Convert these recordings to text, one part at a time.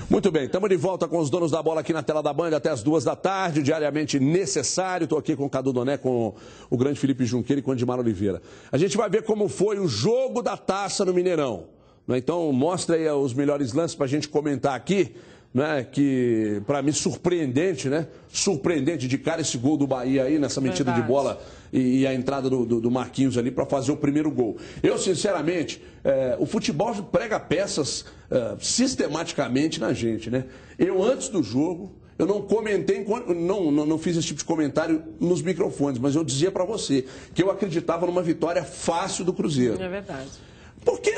Muito bem, estamos de volta com os donos da bola aqui na tela da Band até as 2 da tarde, diariamente necessário. Estou aqui com o Cadu Doné, com o grande Felipe Junqueira e com o Andimar Oliveira. A gente vai ver como foi o jogo da taça no Mineirão. Então, mostra aí os melhores lances para a gente comentar aqui. Né, que para mim surpreendente, né? Surpreendente de cara esse gol do Bahia aí, nessa metida de bola e a entrada do Marquinhos ali para fazer o primeiro gol. Eu, sinceramente, o futebol prega peças sistematicamente na gente, né? Eu, antes do jogo, eu não comentei, não fiz esse tipo de comentário nos microfones, mas eu dizia para você que eu acreditava numa vitória fácil do Cruzeiro. É verdade. Porque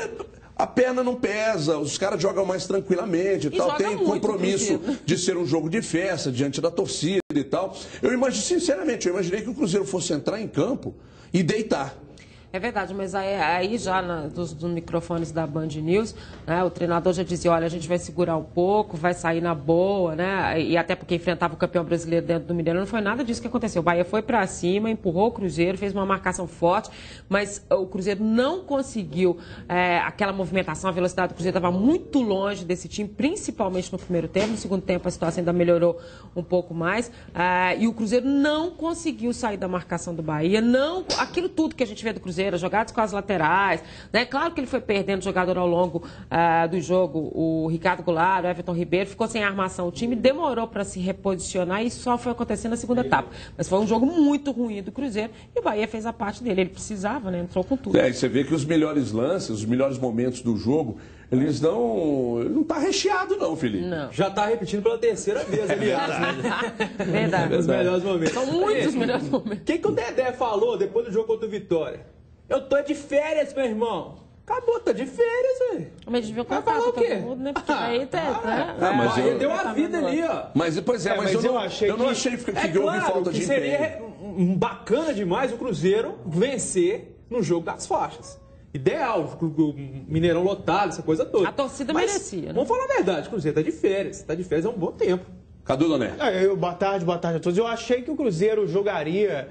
a perna não pesa, os caras jogam mais tranquilamente e tal. Tem compromisso de ser um jogo de festa diante da torcida e tal. Sinceramente, eu imaginei que o Cruzeiro fosse entrar em campo e deitar. É verdade, mas aí já dos microfones da Band News, né, o treinador já dizia, olha, a gente vai segurar um pouco, vai sair na boa, né? E até porque enfrentava o campeão brasileiro dentro do Mineirão, não foi nada disso que aconteceu. O Bahia foi para cima, empurrou o Cruzeiro, fez uma marcação forte, mas o Cruzeiro não conseguiu aquela movimentação, a velocidade do Cruzeiro estava muito longe desse time, principalmente no primeiro tempo. No segundo tempo a situação ainda melhorou um pouco mais. E o Cruzeiro não conseguiu sair da marcação do Bahia, aquilo tudo que a gente vê do Cruzeiro, jogadas com as laterais, né? Claro que ele foi perdendo jogador ao longo do jogo, o Ricardo Goulart, o Everton Ribeiro, ficou sem armação, o time demorou para se reposicionar e isso só foi acontecer na segunda etapa. Mas foi um jogo muito ruim do Cruzeiro e o Bahia fez a parte dele, ele precisava, né? Entrou com tudo. E você vê que os melhores lances, os melhores momentos do jogo, eles não tá recheado não, Felipe. Não. Já tá repetindo pela terceira vez, aliás. Verdade. Os melhores momentos. São muitos melhores momentos. O que o Dedé falou depois do jogo contra o Vitória? Eu tô de férias, meu irmão. Acabou, tá de férias, velho. Mas devia Vai contar falar o quê? todo mundo, né? Porque aí mas ele deu a vida ali, ó. Mas, pois é, mas eu não achei que houve falta de empenho. Seria bacana demais o Cruzeiro vencer no jogo das faixas. Ideal, o Mineirão lotado, essa coisa toda. A torcida merecia, né? Vamos falar a verdade, o Cruzeiro tá de férias. Tá de férias há um bom tempo. Cadu Doné. Boa tarde a todos. Eu achei que o Cruzeiro jogaria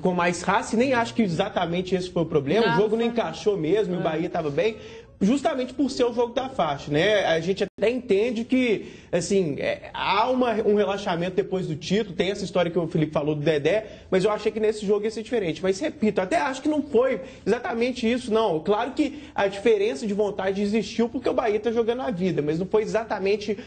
com mais raça e nem acho que exatamente esse foi o problema. O jogo não encaixou mesmo, o Bahia estava bem, justamente por ser o jogo da faixa, né? A gente até entende que, assim, há um relaxamento depois do título, tem essa história que o Felipe falou do Dedé, mas eu achei que nesse jogo ia ser diferente. Mas, repito, até acho que não foi exatamente isso, não. Claro que a diferença de vontade existiu porque o Bahia está jogando a vida, mas não foi exatamente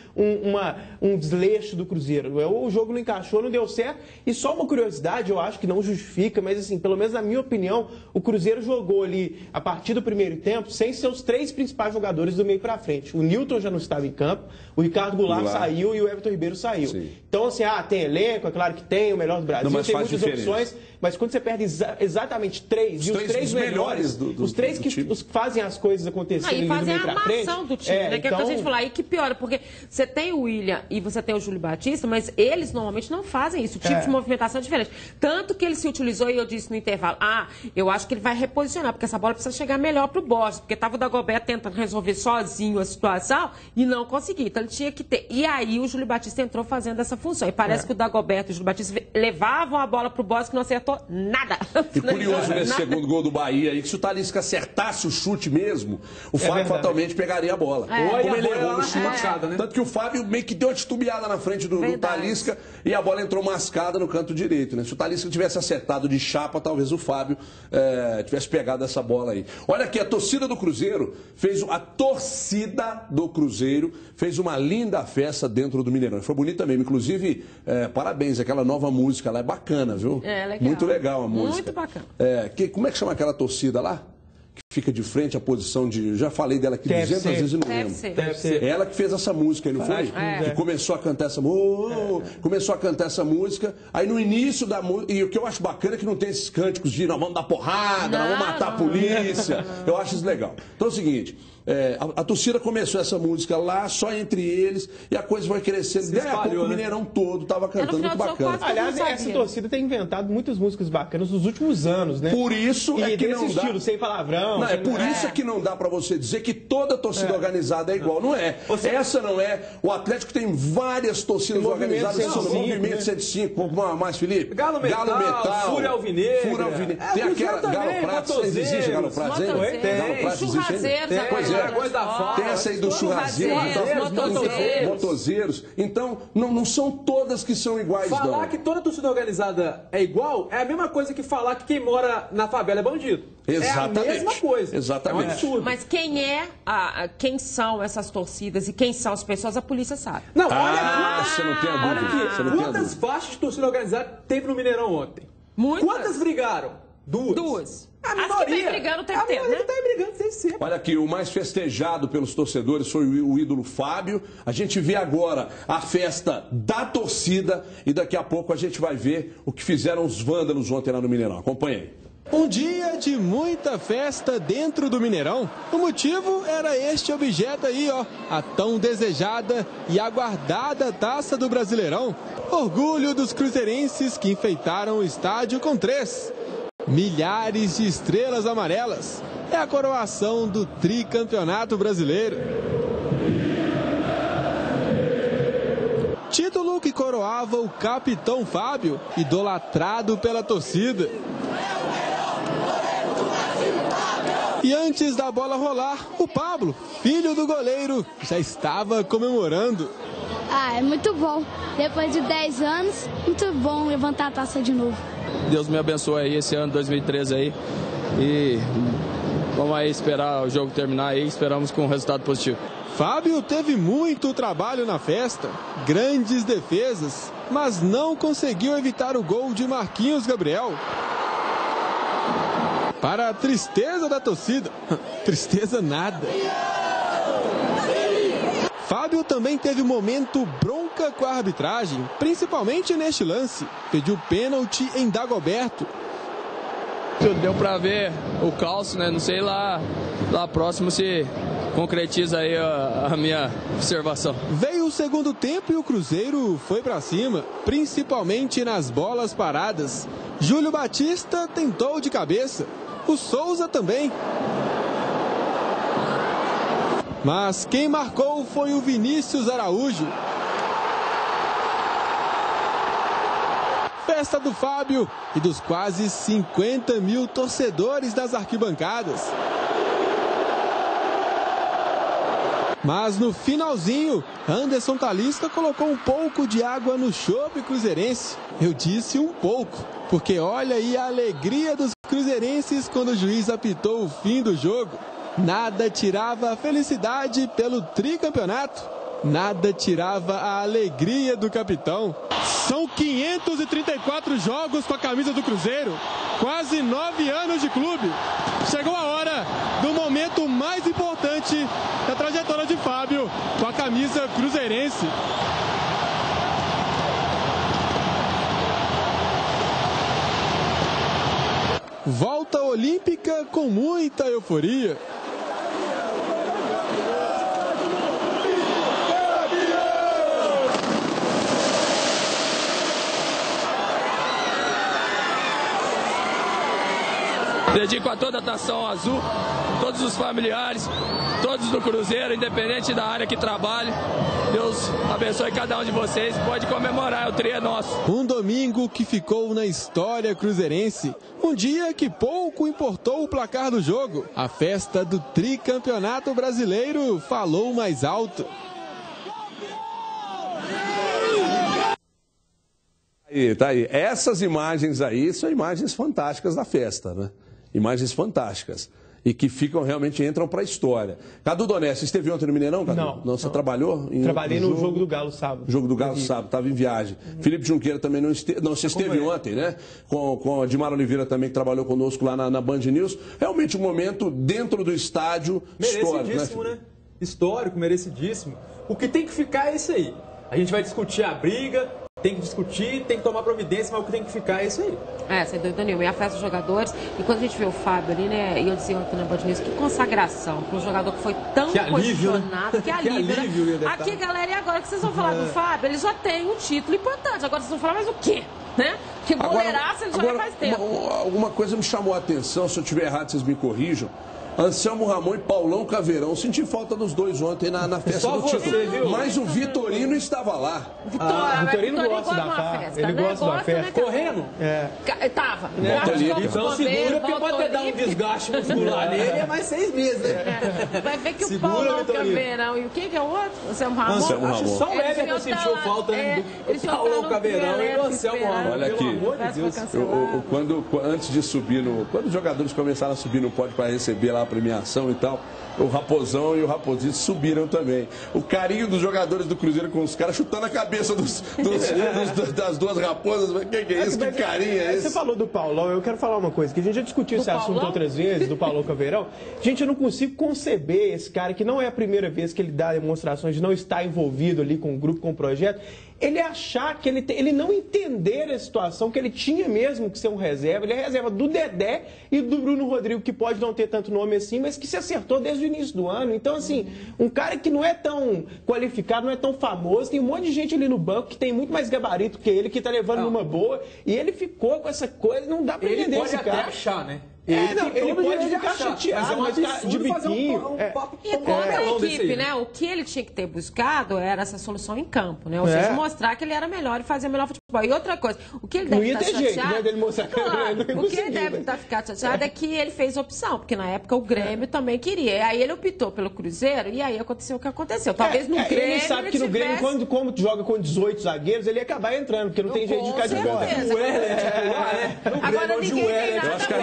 um desleixo do Cruzeiro. O jogo não encaixou, não deu certo. E só uma curiosidade, eu acho que não justifica, mas, assim, pelo menos na minha opinião, o Cruzeiro jogou ali, a partir do primeiro tempo, sem seus 3 principais jogadores do meio para frente. O Newton já não estava em campo, o Ricardo Goulart saiu e o Everton Ribeiro saiu. Sim. Então, assim, tem elenco, é claro que tem, o melhor do Brasil, tem muitas opções, mas quando você perde exatamente 3, e os 3 melhores, os 3 que fazem as coisas acontecerem e fazem do meio a pra frente, armação do time, né? Que é o que a gente fala aí que piora, porque você tem o William e você tem o Júlio Batista, mas eles normalmente não fazem isso, o tipo de movimentação é diferente. Tanto que ele se utilizou, e eu disse no intervalo, eu acho que ele vai reposicionar, porque essa bola precisa chegar melhor pro Borges, porque estava o Dagoberto tentando resolver sozinho a situação e não conseguia. Então ele tinha que ter. E aí o Júlio Batista entrou fazendo essa função. E parece que o Dagoberto e o Júlio Batista levavam a bola pro Borges que não acertou nada. E curioso nesse segundo gol do Bahia aí, que se o Talisca acertasse o chute mesmo, o Fábio fatalmente pegaria a bola. Como ele errou no chute. Tanto que o Fábio meio que deu uma titubeada na frente do Talisca e a bola entrou mascada no canto direito, né? Se o Talisca tivesse acertado de chapa, talvez o Fábio tivesse pegado essa bola aí. Olha aqui, a torcida do Cruzeiro fez uma linda festa dentro do Mineirão. Foi bonita mesmo. Inclusive, parabéns, aquela nova música lá é bacana, viu? Legal. Muito legal a música. Muito bacana. Como é que chama aquela torcida lá? Que fica de frente à posição de... Já falei dela aqui 200 vezes e não lembro. Deve ser. Ela que fez essa música aí, não foi? Que começou a cantar essa música. Começou a cantar essa música. Aí no início da música... E o que eu acho bacana é que não tem esses cânticos de nós vamos dar porrada, nós vamos matar a polícia. Eu acho isso legal. Então é o seguinte... a torcida começou essa música lá, só entre eles, e a coisa vai crescendo. Daí a pouco o Mineirão todo estava cantando, muito bacana. Aliás, essa torcida tem inventado muitas músicas bacanas nos últimos anos, né? Por isso é que não dá... estilo, sem palavrão. Não, por isso é que não dá para você dizer que toda torcida organizada é igual. Não é. Essa não é. O Atlético tem várias torcidas organizadas. Movimento 105, mais Felipe. Galo Metal, Fúria Alvinegra. Tem aquela Galo Pratos. Existe Galo Pratos ainda? Tem. Churraseiros agora. Dragões da Fala. Tem essa aí dos churrasqueiros, motozeiros. Então, não são todas que são iguais, não. Falar que toda torcida organizada é igual é a mesma coisa que falar que quem mora na favela é bandido. Exatamente. É a mesma coisa. Exatamente. É um absurdo. Mas quem são essas torcidas e quem são as pessoas, a polícia sabe. Não, olha você não tem a dúvida. Olha Você não aqui, tem a quantas dúvida. faixas de torcida organizada teve no Mineirão ontem? Muitas. Quantas brigaram? Duas. A As que minoria. vem brigando o tempo inteiro, A né? maioria tá brigando desde sempre. Olha aqui, o mais festejado pelos torcedores foi o ídolo Fábio. A gente vê agora a festa da torcida e daqui a pouco a gente vai ver o que fizeram os vândalos ontem lá no Mineirão. Acompanhe aí. Um dia de muita festa dentro do Mineirão. O motivo era este objeto aí, ó, a tão desejada e aguardada Taça do Brasileirão. Orgulho dos cruzeirenses que enfeitaram o estádio com 3 milhares de estrelas amarelas. É a coroação do tricampeonato brasileiro. Título que coroava o capitão Fábio, idolatrado pela torcida. E antes da bola rolar, o Pablo, filho do goleiro, já estava comemorando. É muito bom. Depois de 10 anos, muito bom levantar a taça de novo. Deus me abençoe aí esse ano 2013 aí. E vamos aí esperar o jogo terminar aí, esperamos com um resultado positivo. Fábio teve muito trabalho na festa, grandes defesas, mas não conseguiu evitar o gol de Marquinhos Gabriel. Para a tristeza da torcida, tristeza nada. Fábio também teve um momento bronca com a arbitragem, principalmente neste lance. Pediu pênalti em Dagoberto. Deu pra ver o calço, né? Não sei lá próximo se concretiza aí a minha observação. Veio o segundo tempo e o Cruzeiro foi pra cima, principalmente nas bolas paradas. Júlio Batista tentou de cabeça. O Souza também. Mas quem marcou foi o Vinícius Araújo. Festa do Fábio e dos quase 50 mil torcedores das arquibancadas. Mas no finalzinho, Anderson Talisca colocou um pouco de água no chope cruzeirense. Eu disse um pouco, porque olha aí a alegria dos cruzeirenses quando o juiz apitou o fim do jogo. Nada tirava a felicidade pelo tricampeonato, nada tirava a alegria do capitão. São 534 jogos com a camisa do Cruzeiro, quase 9 anos de clube. Chegou a hora do momento mais importante da trajetória de Fábio com a camisa cruzeirense. Volta olímpica com muita euforia. Dedico a toda a Nação Azul, todos os familiares, todos do Cruzeiro, independente da área que trabalhe. Deus abençoe cada um de vocês. Pode comemorar, o tri é nosso. Um domingo que ficou na história cruzeirense. Um dia que pouco importou o placar do jogo. A festa do tricampeonato brasileiro falou mais alto. Tá aí. Essas imagens aí são imagens fantásticas da festa, né? Imagens fantásticas. E que realmente entram para a história. Cadu Doné, você esteve ontem no Mineirão, Cadu? Não. Você trabalhou? Trabalhei no jogo do Galo sábado. Jogo do Galo sábado, estava em viagem. Felipe Junqueira também não esteve. Não, você esteve ontem, né? Com a Dimar Oliveira também, que trabalhou conosco lá na Band News. Realmente um momento dentro do estádio histórico, merecidíssimo, né? Histórico, merecidíssimo. O que tem que ficar é isso aí. A gente vai discutir a briga. Tem que discutir, tem que tomar providência, mas o que tem que ficar é isso aí. Sem dúvida nenhuma. E a festa dos jogadores. E quando a gente vê o Fábio ali, né? E eu dizia ontem na Band News, que consagração para um jogador que foi tão posicionado. Que alívio, né? Aqui, galera, e agora que vocês vão falar do Fábio? Ele já tem um título importante. Agora vocês vão falar mais o quê? Né? Que goleiraço ele já faz tempo. Alguma coisa me chamou a atenção, se eu estiver errado, vocês me corrijam. Anselmo Ramon e Paulão Caveirão. Senti falta dos dois ontem na festa Só do você, título. viu? Mas o Vitorino estava lá. Vitorino gosta da festa. Ele gosta da festa. Correndo? Tava. Então segura, porque pode ter dado um desgaste muscular nele, é mais 6 meses, né? Vai ver que o Segura, Paulão Vitorino. Caveirão e o que é o outro? O Anselmo Ramon? Anselmo Ramon. Acho que só o Eles Everton iam sentiu tá falta lá, do Paulão Caveirão e do Anselmo Ramon. Olha aqui. Pelo amor de Deus. Antes de subir quando os jogadores começaram a subir no pódio para receber lá a premiação e tal, o Raposão e o Raposito subiram também. O carinho dos jogadores do Cruzeiro com os caras chutando a cabeça das duas raposas. Que é isso? Que carinho é esse? Você falou do Paulão, eu quero falar uma coisa, que a gente já discutiu esse assunto outras vezes, do Paulão Caveirão. Gente, eu não consigo conceber esse cara, que não é a primeira vez que ele dá demonstrações de não estar envolvido ali com o grupo, com o projeto. Ele achar que ele não entender a situação, que ele tinha mesmo que ser um reserva. Ele é reserva do Dedé e do Bruno Rodrigo, que pode não ter tanto nome assim, mas que se acertou desde o início do ano. Então, assim, um cara que não é tão qualificado, não é tão famoso, tem um monte de gente ali no banco que tem muito mais gabarito que ele, que tá levando numa boa, e ele ficou com essa coisa, não dá pra entender esse cara. Ele pode até achar, né? Ele pode ficar chateado, mas tá de biquinho. E contra a equipe, né? O que ele tinha que ter buscado era essa solução em campo, né? Ou seja, mostrar que ele era melhor e fazer melhor futebol. E outra coisa, o que ele deve estar chateado... Jeito, né, dele mostrar que claro, o que ele deve estar chateado é que ele fez opção, porque na época o Grêmio também queria. Aí ele optou pelo Cruzeiro e aí aconteceu o que aconteceu. Talvez no Grêmio ele sabe que no Grêmio, como joga com 18 zagueiros, ele ia acabar entrando, porque não tem jeito de ficar de fora. Agora ninguém tem nada. Eu acho que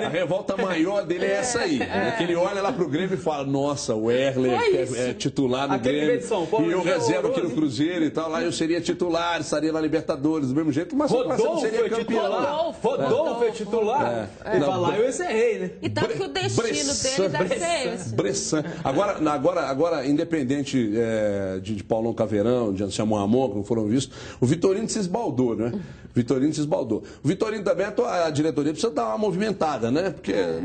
a revolta maior dele é essa aí. Que ele olha lá pro Grêmio e fala, nossa, o Erle é titular no Grêmio. E eu reservo aqui no Cruzeiro e tal. Lá eu seria titular, estaria na Libertadores do mesmo jeito, mas Rodolfo seria campeão. Rodolfo é titular. Falar, eu errei, né? E tanto que o destino dele deve ser esse. Bressan. Agora, independente de Paulão Caveirão, de Anselmo Ramon, que não foram vistos, o Vitorino se esbaldou, né? O Vitorino também, a diretoria precisa dar uma movimentada, né? Porque é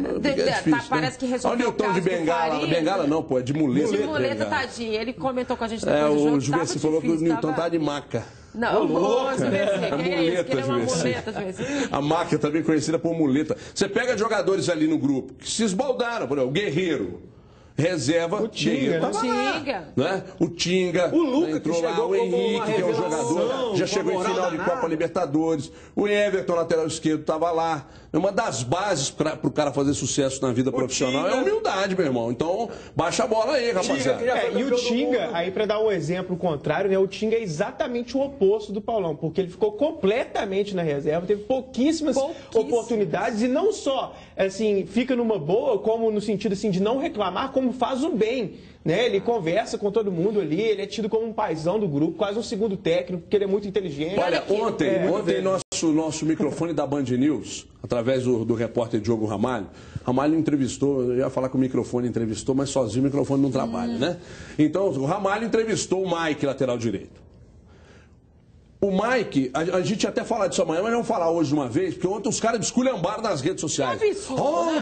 difícil. Parece que resolveu. Olha o Newton de Bengala. Bengala não, pô, é de muleta. De muleta, tadinho. Ele comentou com a gente depois do jogo. O Juvenci falou que o Newton tá de maca. Não, Juvenci. Muleta, Juvenci. A maca também conhecida por muleta. Você pega jogadores ali no grupo que se esbaldaram, por exemplo, o Guerreiro. Reserva, o Tinga, né? O Tinga, o Luca, entrou que lá, chegou o Henrique, que é um jogador, já chegou em final de Copa Libertadores, o Everton, lateral esquerdo, estava lá. Uma das bases para o cara fazer sucesso na vida profissional é a humildade, meu irmão. Então, baixa a bola aí, rapaziada. E o Tinga, aí para dar um exemplo contrário, né? O Tinga é exatamente o oposto do Paulão, porque ele ficou completamente na reserva, teve pouquíssimas oportunidades e não só, assim, fica numa boa, como no sentido assim de não reclamar, como faz o bem. Né? Ele conversa com todo mundo ali, ele é tido como um paizão do grupo, quase um segundo técnico, porque ele é muito inteligente. Olha, ontem nosso microfone da Band News, através do repórter Diogo Ramalho entrevistou, eu ia falar que o microfone entrevistou, mas sozinho o microfone não trabalha, né? Então, o Ramalho entrevistou o Mike, lateral direito. O Mike, a gente até falar disso amanhã, mas não falar hoje de uma vez, porque ontem os caras desculhambaram nas redes sociais.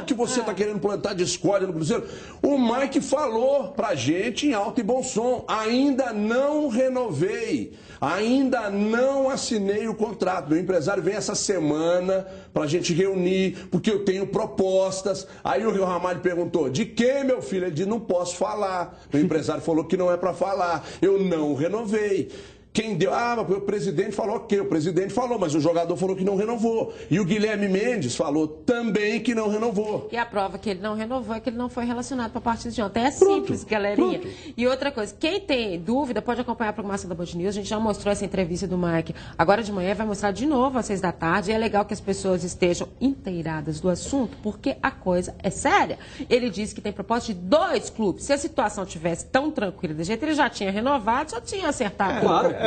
Que você tá querendo plantar discórdia no Cruzeiro. O Mike falou pra gente em alto e bom som, ainda não renovei, ainda não assinei o contrato. Meu empresário vem essa semana pra gente reunir, porque eu tenho propostas. Aí o Rio Ramalho perguntou, de que, meu filho? Ele disse, não posso falar. Meu empresário falou que não é pra falar. Eu não renovei. Quem deu? Mas o presidente falou o quê? O presidente falou, mas o jogador falou que não renovou. E o Guilherme Mendes falou também que não renovou. E a prova que ele não renovou é que ele não foi relacionado para a partida de ontem. É simples, galerinha. E outra coisa, quem tem dúvida pode acompanhar a programação da Band News. A gente já mostrou essa entrevista do Mike. Agora de manhã vai mostrar de novo às 6 da tarde. E é legal que as pessoas estejam inteiradas do assunto, porque a coisa é séria. Ele disse que tem proposta de 2 clubes. Se a situação tivesse tão tranquila desse jeito, ele já tinha renovado, já tinha acertado. Claro.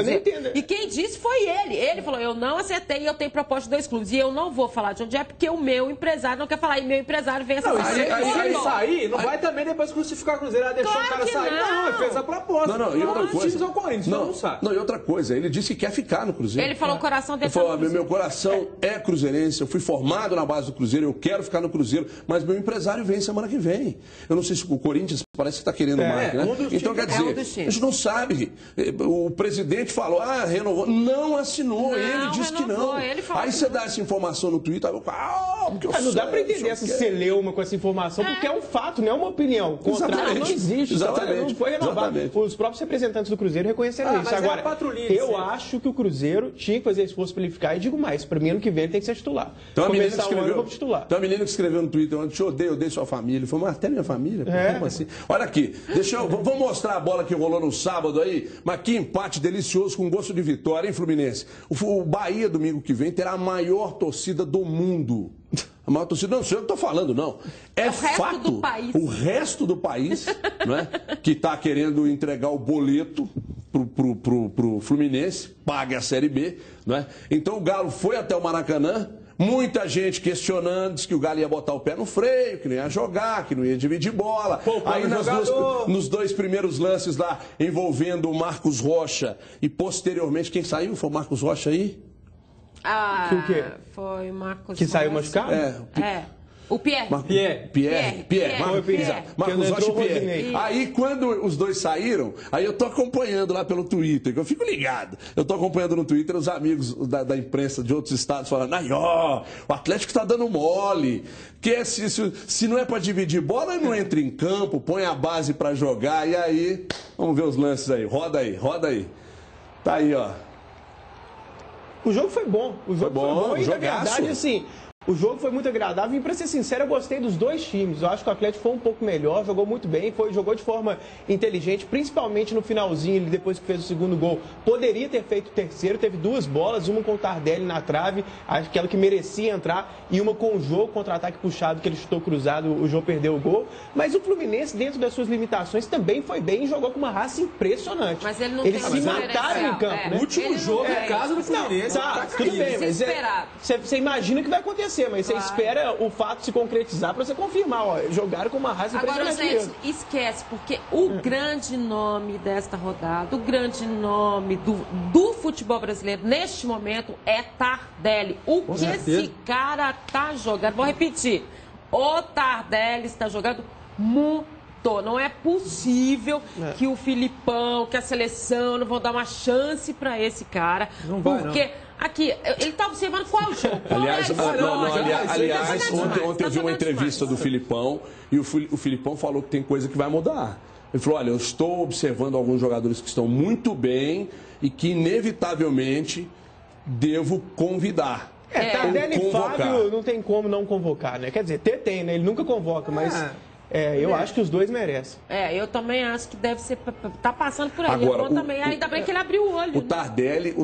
E quem disse foi ele. Ele falou, eu não acertei e eu tenho proposta de 2 clubes. E eu não vou falar de onde é, porque o meu empresário não quer falar. E meu empresário vem essa Aí sair, não vai também depois crucificar o Cruzeiro, deixou o cara sair. Não, ele fez a proposta. E outra coisa. Ao Corinthians, não sabe. E outra coisa, ele disse que quer ficar no Cruzeiro. Ele falou o coração dele. Ele falou, meu coração é cruzeirense, eu fui formado na base do Cruzeiro, eu quero ficar no Cruzeiro, mas meu empresário vem semana que vem. Eu não sei se o Corinthians parece que está querendo o Marco, né? Então, quer dizer, a gente não sabe. O presidente falou, renovou. Não assinou, ele disse que não. Aí você dá essa informação no Twitter, Não dá para entender essa celeuma com essa informação, porque é um fato, não é uma opinião. Contrário não existe. Exatamente. Então, não foi renovado. Os próprios representantes do Cruzeiro reconheceram isso. Agora, eu acho que o Cruzeiro tinha que fazer esforço para ele ficar. E digo mais, para mim, ano que vem ele tem que ser titular. Então, começar o ano como titular. Tem uma menina que escreveu no Twitter, eu te odeio sua família. Ele falou, mas até minha família? Como assim? Olha aqui, vamos mostrar a bola que rolou no sábado aí. Mas que empate delicioso com gosto de vitória, hein, Fluminense? O Bahia, domingo que vem, terá a maior torcida do mundo. A maior torcida, não sei o que eu estou falando, não. É o fato. Resto do país. O resto do país, não é? Que está querendo entregar o boleto pro Fluminense, pague a Série B, não é? Então o Galo foi até o Maracanã. Muita gente questionando, disse que o Galo ia botar o pé no freio, que não ia jogar, que não ia dividir bola. Aí nos dois primeiros lances lá, envolvendo o Marcos Rocha e posteriormente, quem saiu? Foi o Marcos Rocha aí? O quê? Foi o Marcos que saiu machucado? O Pierre. Marcos Rocha e Pierre. Aí, quando os dois saíram, aí eu tô acompanhando lá pelo Twitter, que eu fico ligado. Eu tô acompanhando no Twitter os amigos da imprensa de outros estados falando, o Atlético tá dando mole. Que se não é para dividir bola, não entra em campo, põe a base para jogar. E aí, vamos ver os lances aí. Roda aí. Tá aí, ó. O jogo foi bom. O jogo foi bom e, na verdade, assim... O jogo foi muito agradável e, para ser sincero, eu gostei dos dois times. Eu acho que o Atlético foi um pouco melhor, jogou muito bem, jogou de forma inteligente, principalmente no finalzinho, ele depois que fez o segundo gol. Poderia ter feito o terceiro, teve duas bolas, uma com o Tardelli na trave, aquela que merecia entrar, e uma com o Jô, contra-ataque puxado, que ele chutou cruzado, o Jô perdeu o gol. Mas o Fluminense, dentro das suas limitações, também foi bem e jogou com uma raça impressionante. Mas ele não Eles se mataram em campo, né? O último jogo em casa do Fluminense. Tudo bem, mas você imagina o que vai acontecer. Mas você espera o fato se concretizar para você confirmar. Jogaram com uma raça impressionante. Agora, gente, esquece, porque o grande nome desta rodada, o grande nome do futebol brasileiro neste momento é Tardelli. O que esse cara tá jogando? Vou repetir. O Tardelli está jogando muito. Não é possível que o Filipão, que a seleção não vão dar uma chance para esse cara. Não vai, porque... Aqui, ele está observando qual jogo. Aliás, ontem eu vi uma entrevista do Filipão e o Filipão falou que tem coisa que vai mudar. Ele falou, olha, eu estou observando alguns jogadores que estão muito bem e que inevitavelmente devo convidar. Tardelli e Fábio não tem como não convocar, né? Quer dizer, tem, né? Ele nunca convoca, mas... eu acho que os dois merecem. Eu também acho que deve ser. Tá passando por aí. Agora, ainda bem que ele abriu o olho. O Tardelli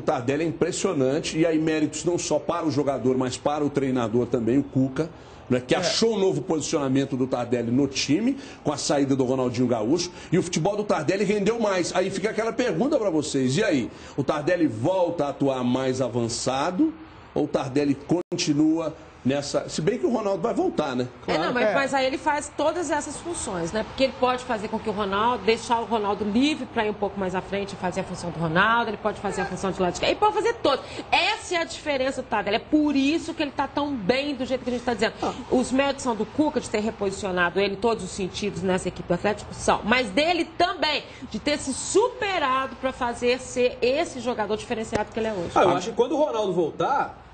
é impressionante. E aí, méritos não só para o jogador, mas para o treinador também, o Cuca, né, que achou um novo posicionamento do Tardelli no time, com a saída do Ronaldinho Gaúcho. E o futebol do Tardelli rendeu mais. Aí fica aquela pergunta para vocês. E aí? O Tardelli volta a atuar mais avançado? Ou o Tardelli continua nessa... Se bem que o Ronaldo vai voltar, né? Claro. Mas aí ele faz todas essas funções, né? Porque ele pode fazer com que o Ronaldo, deixar o Ronaldo livre para ir um pouco mais à frente e fazer a função do Ronaldo, ele pode fazer a função de lado de cá, ele pode fazer todo. Essa é a diferença do Tardelli. É por isso que ele está tão bem do jeito que a gente está dizendo. Os méritos são do Cuca, de ter reposicionado ele em todos os sentidos nessa equipe do Atlético, são. Mas dele também, de ter se superado para fazer ser esse jogador diferenciado que ele é hoje. Eu acho que quando o Ronaldo voltar...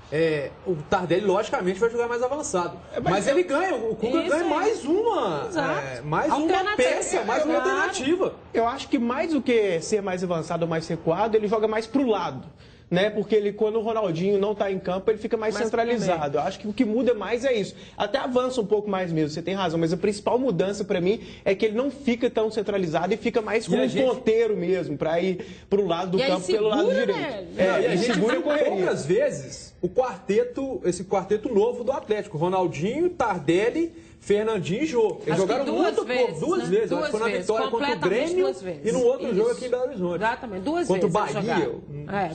o Tardelli, logicamente, vai jogar mais avançado. Mas ele ganha, o Cuca ganha mais uma peça, mais uma alternativa. Eu acho que mais do que ser mais avançado ou mais recuado, ele joga mais pro lado. Né? Porque quando o Ronaldinho não está em campo, ele fica mais centralizado. Eu acho que o que muda mais é isso. Até avança um pouco mais mesmo, você tem razão. Mas a principal mudança para mim é que ele não fica tão centralizado e fica mais como um ponteiro mesmo, para ir para o lado do campo pelo lado direito. E a gente segura poucas vezes esse quarteto novo do Atlético. Ronaldinho, Tardelli, Fernandinho e Jô. Eles jogaram muito pouco, duas vezes. Foi na vitória contra o Grêmio e no outro jogo aqui em Belo Horizonte. Exatamente, duas vezes. Contra o Bahia.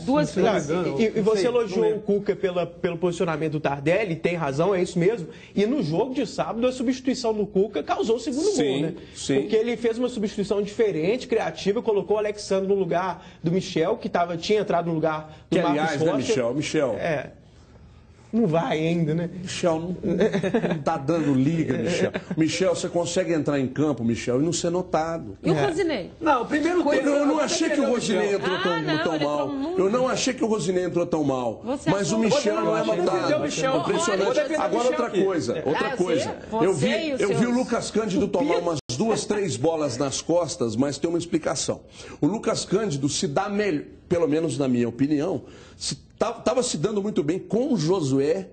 Duas vezes. E você elogiou o Cuca pelo posicionamento do Tardelli, tem razão, é isso mesmo. E no jogo de sábado, a substituição do Cuca causou o segundo gol, né? Sim. Porque ele fez uma substituição diferente, criativa, colocou o Alexandre no lugar do Michel, que tinha entrado no lugar do Marcos Rocha. Aliás, né, Michel? Não vai ainda, né? Michel, não tá dando liga, Michel. Michel, você consegue entrar em campo, Michel, e não ser notado. E o Rosinei? Não, primeiro tempo... Eu não achei que o Rosinei entrou tão mal. Eu não achei que o Rosinei entrou tão mal. Mas o Michel não é notado. Impressionante. Agora, outra coisa. Eu vi o Lucas Cândido tomar umas 2, 3 bolas nas costas, mas tem uma explicação. O Lucas Cândido se dá melhor, pelo menos na minha opinião, estava se dando muito bem com o Josué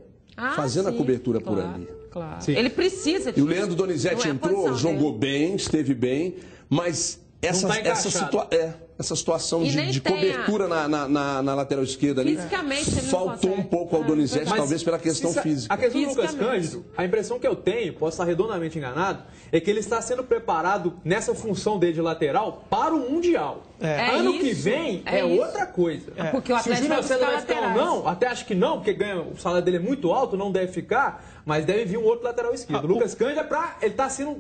fazendo a cobertura por ali. Claro. Ele precisa de... E o Leandro Donizete entrou, jogou bem, esteve bem, mas essa situação de cobertura na lateral esquerda ali faltou um pouco ao Donizete, talvez pela questão física. A questão do Lucas Cândido, a impressão que eu tenho, posso estar redondamente enganado, é que ele está sendo preparado nessa função dele de lateral para o Mundial. Ano que vem é outra coisa. Porque o Atlético vai ficar ou não, até acho que não, porque o salário dele é muito alto, não deve ficar, mas deve vir um outro lateral esquerdo. O Lucas Cândido ele está sendo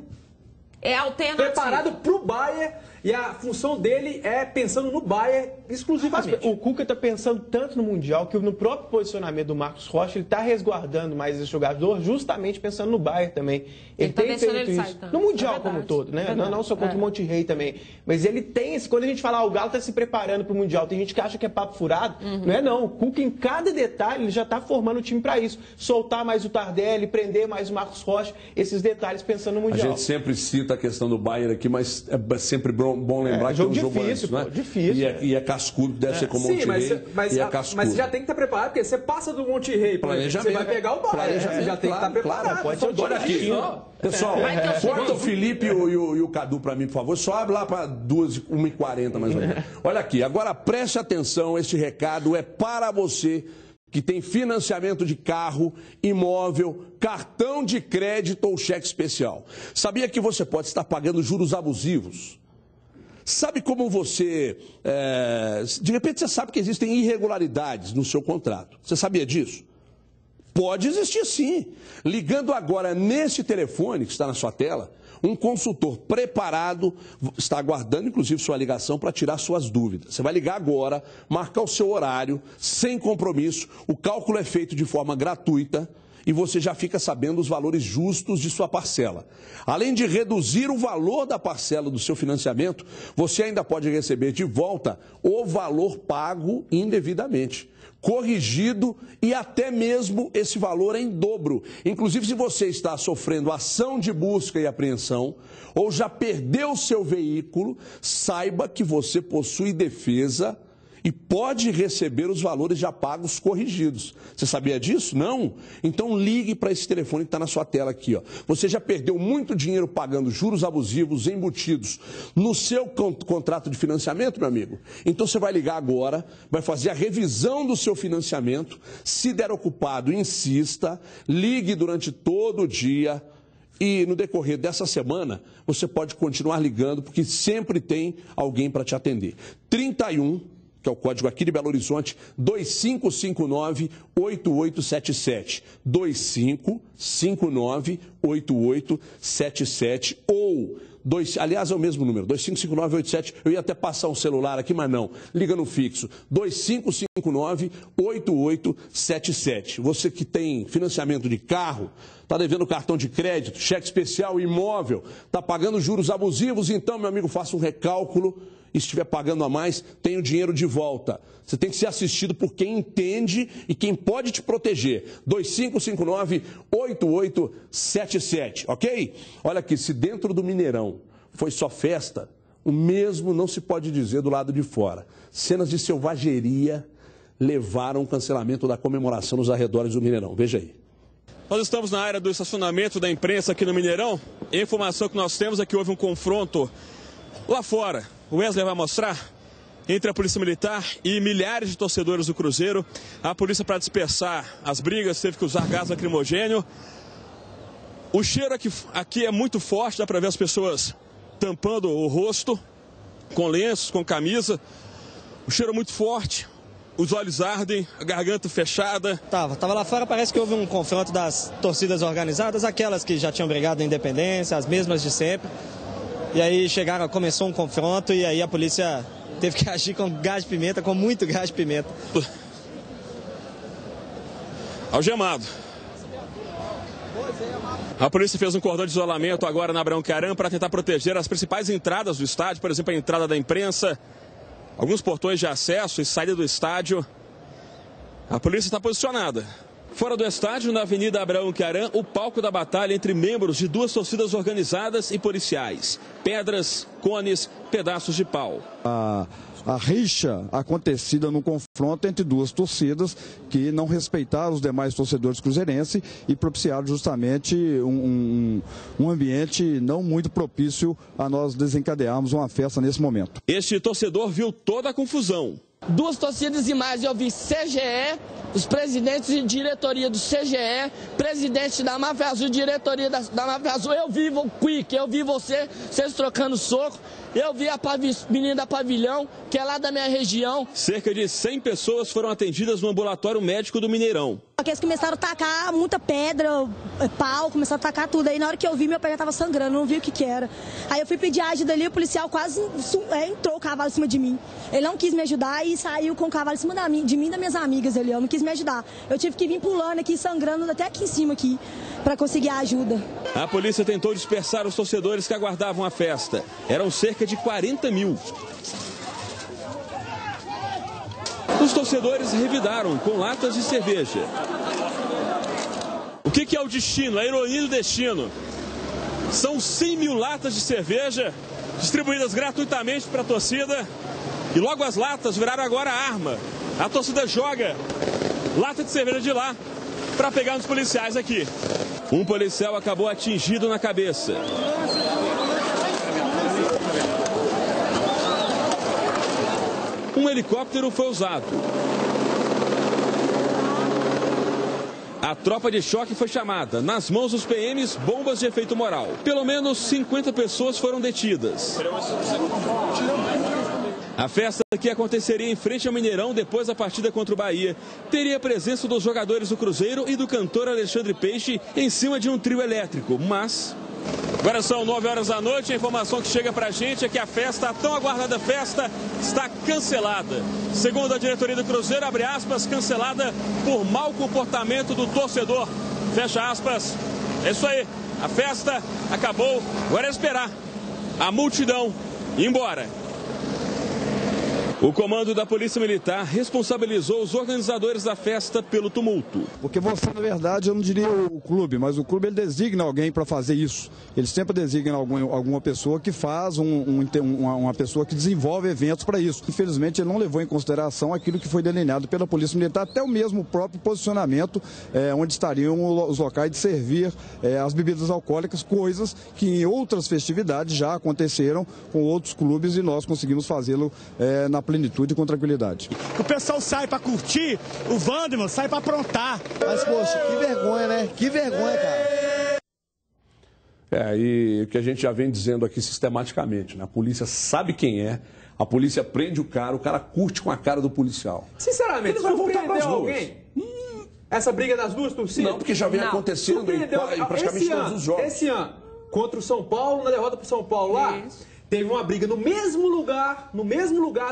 preparado para o Bayern e a função dele é pensando no Bayern exclusivamente. O Cuca está pensando tanto no Mundial que no próprio posicionamento do Marcos Rocha ele está resguardando mais esse jogador justamente pensando no Bayern também. Ele tem feito isso. No Mundial como um todo, né? Não só contra o Monterrey também. Mas ele tem esse... Quando a gente fala, o Galo está se preparando para o Mundial, tem gente que acha que é papo furado. Não é não. O Cuca em cada detalhe ele já está formando o time para isso. Soltar mais o Tardelli, prender mais o Marcos Rocha, esses detalhes pensando no Mundial. A gente sempre cita a questão do Bayern aqui, mas é sempre bom lembrar que é um jogo difícil, antes, né? Difícil. E é cascudo, deve ser como o Monterrey. Mas você já tem que estar preparado, porque você passa do Monterrey, você vai pegar o Bayern. Você já tem que estar preparado. Olha aqui, pessoal, corta o Felipe e o Cadu para mim, por favor. Só abre lá para 1h40 mais ou menos. Olha aqui, agora preste atenção, este recado é para você que tem financiamento de carro, imóvel, cartão de crédito ou cheque especial. Sabia que você pode estar pagando juros abusivos? Sabe como você... de repente você sabe que existem irregularidades no seu contrato. Você sabia disso? Pode existir sim. Ligando agora nesse telefone que está na sua tela, um consultor preparado está aguardando, inclusive, sua ligação para tirar suas dúvidas. Você vai ligar agora, marcar o seu horário, sem compromisso. O cálculo é feito de forma gratuita e você já fica sabendo os valores justos de sua parcela. Além de reduzir o valor da parcela do seu financiamento, você ainda pode receber de volta o valor pago indevidamente, corrigido e até mesmo esse valor em dobro. Inclusive, se você está sofrendo ação de busca e apreensão ou já perdeu seu veículo, saiba que você possui defesa e pode receber os valores já pagos corrigidos. Você sabia disso? Não? Então ligue para esse telefone que está na sua tela aqui. Ó. Você já perdeu muito dinheiro pagando juros abusivos embutidos no seu contrato de financiamento, meu amigo? Então você vai ligar agora, vai fazer a revisão do seu financiamento. Se der ocupado, insista, ligue durante todo o dia. E no decorrer dessa semana, você pode continuar ligando, porque sempre tem alguém para te atender. 31, que é o código aqui de Belo Horizonte, 2559-8877. 2559-8877 ou... aliás, é o mesmo número, 2559-87. Eu ia até passar um celular aqui, mas não. Liga no fixo, 2559-8877. Você que tem financiamento de carro, está devendo cartão de crédito, cheque especial, imóvel, está pagando juros abusivos, então, meu amigo, faça um recálculo. E se estiver pagando a mais, tem o dinheiro de volta. Você tem que ser assistido por quem entende e quem pode te proteger. 2559-8877, ok? Olha aqui, se dentro do Mineirão foi só festa, o mesmo não se pode dizer do lado de fora. Cenas de selvageria levaram o cancelamento da comemoração nos arredores do Mineirão. Veja aí. Nós estamos na área do estacionamento da imprensa aqui no Mineirão. A informação que nós temos é que houve um confronto lá fora. O Wesley vai mostrar, entre a Polícia Militar e milhares de torcedores do Cruzeiro. A polícia, para dispersar as brigas, teve que usar gás lacrimogênio. O cheiro aqui é muito forte, dá para ver as pessoas tampando o rosto com lenços, com camisa. O cheiro é muito forte, os olhos ardem, a garganta fechada. Tava lá fora, parece que houve um confronto das torcidas organizadas, aquelas que já tinham brigado na Independência, as mesmas de sempre. E aí começou um confronto e aí a polícia teve que agir com gás de pimenta, com muito gás de pimenta. algemado. A polícia fez um cordão de isolamento agora na Abraão Caram para tentar proteger as principais entradas do estádio, por exemplo, a entrada da imprensa, alguns portões de acesso e saída do estádio. A polícia está posicionada. Fora do estádio, na Avenida Abraão Caram, o palco da batalha entre membros de duas torcidas organizadas e policiais. Pedras, cones, pedaços de pau. A rixa acontecida no confronto entre duas torcidas que não respeitaram os demais torcedores cruzeirenses e propiciaram justamente um ambiente não muito propício a nós desencadearmos uma festa nesse momento. Este torcedor viu toda a confusão. Duas torcidas e mais, eu vi CGE, os presidentes de diretoria do CGE, presidente da Máfia Azul, diretoria da Máfia Azul, eu vi o Quick, eu vi vocês trocando soco, eu vi a menina da Pavilhão, que é lá da minha região. Cerca de 100 pessoas foram atendidas no ambulatório médico do Mineirão. Eles começaram a tacar muita pedra, pau, começaram a tacar tudo. Aí na hora que eu vi, meu pé já estava sangrando, não vi o que era. Aí eu fui pedir ajuda ali, o policial quase entrou o cavalo em cima de mim. Ele não quis me ajudar e saiu com o cavalo em cima de mim e das minhas amigas ali. Eu não quis me ajudar. Eu tive que vir pulando aqui, sangrando até aqui em cima aqui, para conseguir a ajuda. A polícia tentou dispersar os torcedores que aguardavam a festa. Eram cerca de 40 mil. Os torcedores revidaram com latas de cerveja. O que é o destino, a ironia do destino? São 100 mil latas de cerveja distribuídas gratuitamente para a torcida e logo as latas viraram agora arma. A torcida joga lata de cerveja de lá para pegar nos policiais aqui. Um policial acabou atingido na cabeça. Um helicóptero foi usado. A tropa de choque foi chamada. Nas mãos dos PMs, bombas de efeito moral. Pelo menos 50 pessoas foram detidas. A festa que aconteceria em frente ao Mineirão depois da partida contra o Bahia teria a presença dos jogadores do Cruzeiro e do cantor Alexandre Peixe em cima de um trio elétrico, mas... Agora são 9 horas da noite, a informação que chega pra gente é que a festa, a tão aguardada festa, está cancelada. Segundo a diretoria do Cruzeiro, abre aspas, cancelada por mau comportamento do torcedor. Fecha aspas. É isso aí, a festa acabou, agora é esperar a multidão ir embora. O comando da Polícia Militar responsabilizou os organizadores da festa pelo tumulto. Porque você, na verdade, eu não diria o clube, mas o clube ele designa alguém para fazer isso. Ele sempre designa alguma pessoa que faz, uma pessoa que desenvolve eventos para isso. Infelizmente, ele não levou em consideração aquilo que foi delineado pela Polícia Militar, até o mesmo próprio posicionamento, onde estariam os locais de servir as bebidas alcoólicas, coisas que em outras festividades já aconteceram com outros clubes e nós conseguimos fazê-lo na plenitude e com tranquilidade. O pessoal sai para curtir, o Vanderman sai para aprontar. Mas, poxa, que vergonha, né? Que vergonha, cara. E o que a gente já vem dizendo aqui sistematicamente, né? A polícia sabe quem é, a polícia prende o cara curte com a cara do policial. Sinceramente, ele vai voltar para as alguém? Essa briga das duas torcidas? Não, porque já vem acontecendo em praticamente todos os jogos. Esse ano, contra o São Paulo, na derrota para o São Paulo lá... Isso. Teve uma briga no mesmo lugar